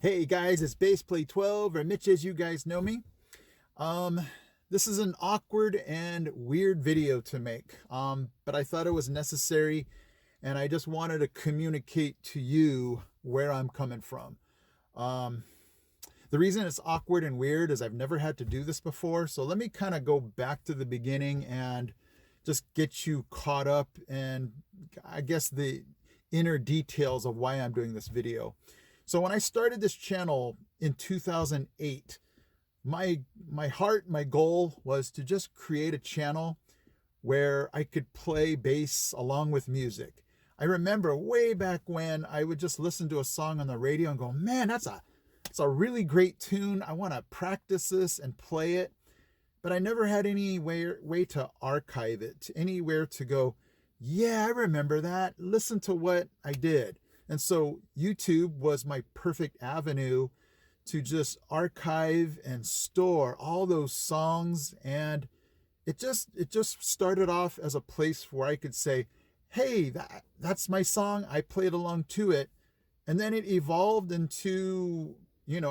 Hey guys, it's Bassplay 12 or Mitch as you guys know me. Um, this is an awkward and weird video to make, but I thought it was necessary and I just wanted to communicate to you where I'm coming from. Um, the reason it's awkward and weird is I've never had to do this before, so let me kind of go back to the beginning and just get you caught up and I guess the inner details of why I'm doing this video. So when I started this channel in 2008, my heart, my goal was to just create a channel where I could play bass along with music. I remember way back when I would just listen to a song on the radio and go, man, it's a really great tune. I want to practice this and play it. But I never had any way to archive it, anywhere to go, yeah, I remember that. Listen to what I did. And so YouTube was my perfect avenue to just archive and store all those songs. And it just started off as a place where I could say, hey, that's my song. I played along to it. And then it evolved into,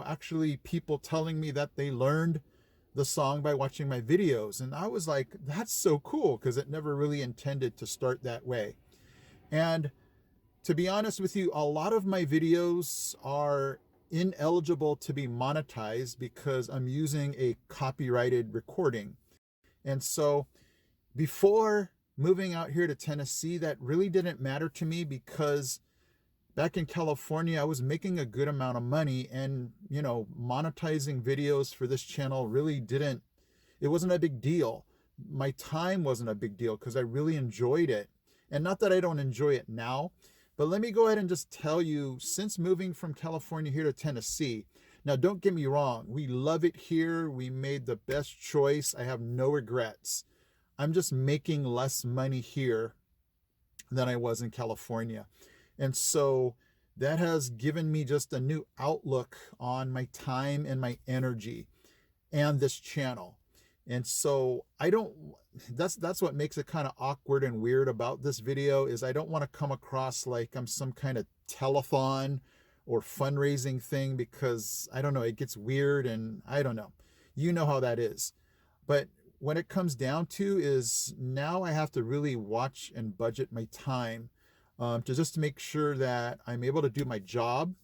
actually people telling me that they learned the song by watching my videos. And I was like, that's so cool, because it never really intended to start that way. And to be honest with you, a lot of my videos are ineligible to be monetized because I'm using a copyrighted recording. And so before moving out here to Tennessee, that really didn't matter to me because back in California, I was making a good amount of money, and, monetizing videos for this channel really it wasn't a big deal. My time wasn't a big deal because I really enjoyed it. And not that I don't enjoy it now, but let me go ahead and just tell you, since moving from California here to Tennessee, now don't get me wrong, we love it here. We made the best choice. I have no regrets. I'm just making less money here than I was in California. And so that has given me just a new outlook on my time and my energy and this channel. And so that's what makes it kind of awkward and weird about this video, is I don't want to come across like I'm some kind of telethon or fundraising thing, because I don't know, it gets weird and I don't know. You know how that is. But when it comes down to is now I have to really watch and budget my time to just make sure that I'm able to do my job.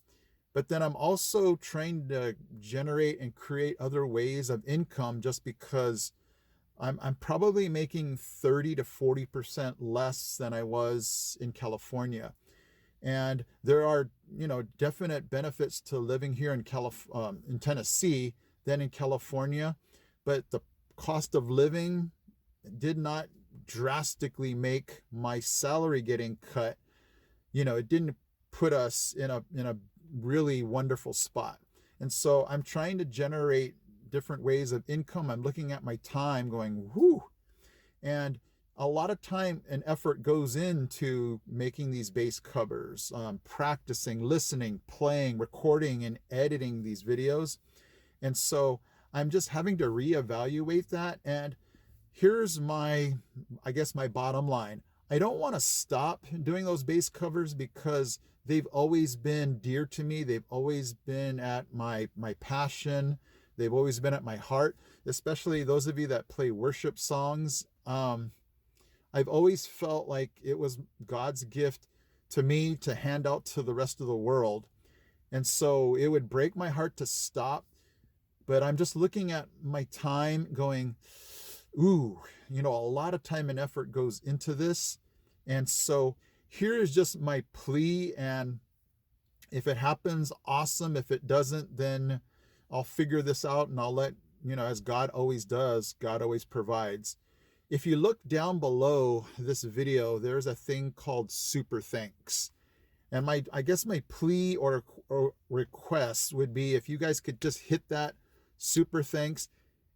But then I'm also trying to generate and create other ways of income, just because I'm probably making 30 to 40% less than I was in California. And there are, definite benefits to living here in Tennessee than in California. But the cost of living did not drastically make my salary getting cut. It didn't put us in a really wonderful spot. And so I'm trying to generate different ways of income. I'm looking at my time going, whoo. And a lot of time and effort goes into making these bass covers, practicing, listening, playing, recording, and editing these videos. And so I'm just having to reevaluate that. And here's my bottom line. I don't want to stop doing those bass covers because they've always been dear to me. They've always been at my passion. They've always been at my heart, especially those of you that play worship songs. I've always felt like it was God's gift to me to hand out to the rest of the world. And so it would break my heart to stop. But I'm just looking at my time going, ooh, a lot of time and effort goes into this. And so here is just my plea. And if it happens, awesome. If it doesn't, then I'll figure this out and I'll let, as God always does, God always provides. If you look down below this video, there's a thing called super thanks. And I guess my plea or request would be if you guys could just hit that super thanks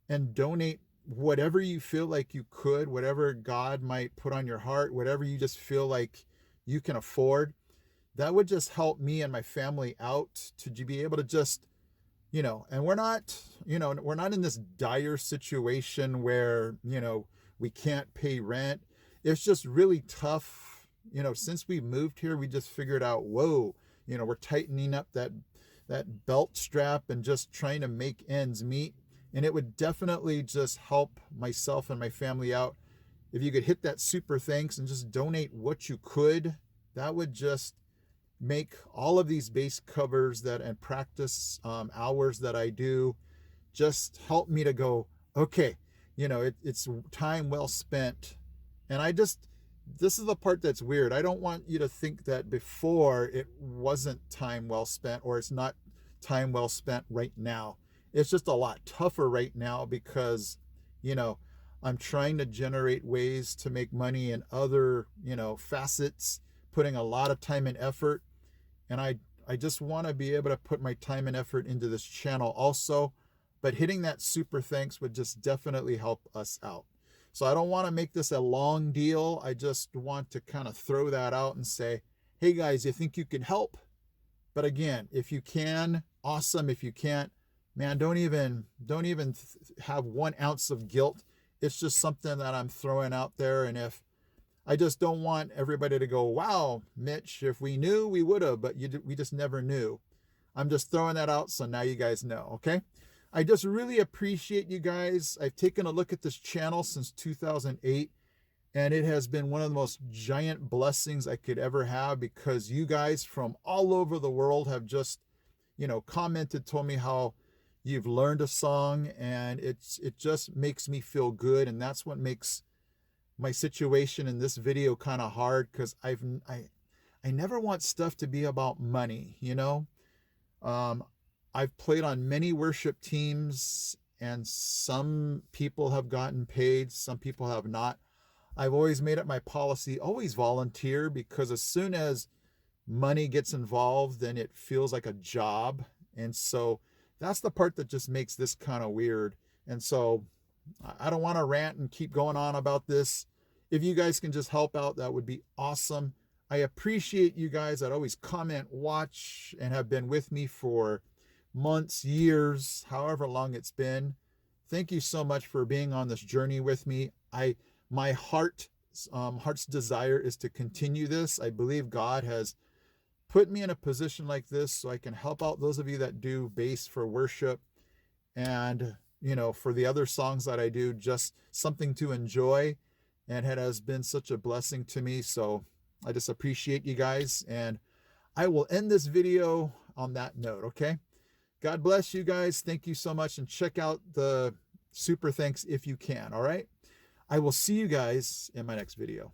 and donate whatever you feel like you could, whatever God might put on your heart, whatever you just feel like you can afford. That would just help me and my family out to be able to just, and we're not in this dire situation where, we can't pay rent. It's just really tough. Since we moved here, we just figured out, whoa, we're tightening up that belt strap and just trying to make ends meet. And it would definitely just help myself and my family out if you could hit that super thanks and just donate what you could. That would just make all of these bass covers that and practice hours that I do just help me to go, okay, it's time well spent. And this is the part that's weird. I don't want you to think that before it wasn't time well spent or it's not time well spent right now. It's just a lot tougher right now because, I'm trying to generate ways to make money in other, facets, putting a lot of time and effort. And I just want to be able to put my time and effort into this channel also. But hitting that super thanks would just definitely help us out. So I don't want to make this a long deal. I just want to kind of throw that out and say, hey guys, you think you can help? But again, if you can, awesome. If you can't, man, don't even have 1 ounce of guilt. It's just something that I'm throwing out there. And if I just don't want everybody to go, wow, Mitch, if we knew, we would have, but we just never knew. I'm just throwing that out so now you guys know, okay? I just really appreciate you guys. I've taken a look at this channel since 2008, and it has been one of the most giant blessings I could ever have because you guys from all over the world have just, commented, told me how you've learned a song, and it just makes me feel good, and that's what makes my situation in this video kind of hard because I never want stuff to be about money, I've played on many worship teams and some people have gotten paid, some people have not. I've always made it my policy, always volunteer, because as soon as money gets involved, then it feels like a job. And so that's the part that just makes this kind of weird. And so I don't want to rant and keep going on about this. If you guys can just help out, that would be awesome. I appreciate you guys that always comment, watch, and have been with me for months, years, however long it's been. Thank you so much for being on this journey with me. My heart's desire is to continue this. I believe God has put me in a position like this so I can help out those of you that do bass for worship and, for the other songs that I do, just something to enjoy. And it has been such a blessing to me. So I just appreciate you guys. And I will end this video on that note, okay? God bless you guys. Thank you so much. And check out the super thanks if you can, all right? I will see you guys in my next video.